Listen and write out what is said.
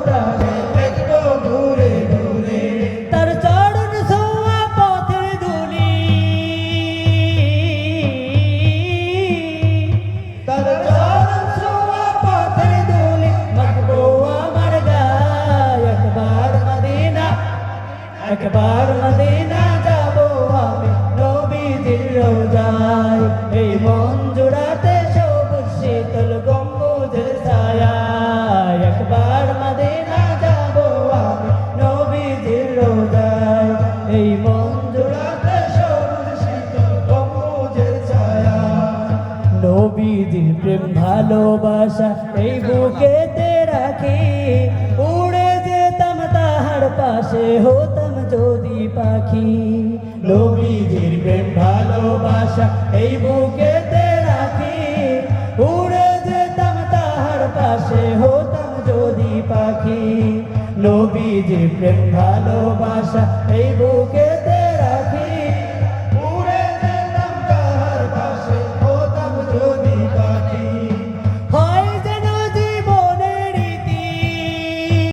টানে দেখবো ঘুরে ঘুরে তার চরণ ছোঁয়া পথের ধুলি তার চরণ ছোঁয়া পথের ধুলি মাখবো আমার গায় একবার মদিনা যাবো আমি নবীজির রোজায় এই মন জোড়াতে সবুজ শীতল গম্বুজের ছায়ায় একবার মদিনা যাবো আমি নবীজির রোজায় এই মন জোড়াতে সবুজ শীতল গম্বুজের ছায়া নবীজির প্রেম ভালোবাসা এই বুকেতে রাখি উড়ে যেতাম তাহার পাশে হতাম যদি পাখি নবীজির প্রেম ভালোবাসা এই বুকেতে রাখি উড়ে যেতাম তাহার পাশে হতাম যদি পাখি নবীজির প্রেম ভালোবাসা এই বুকেতে রাখি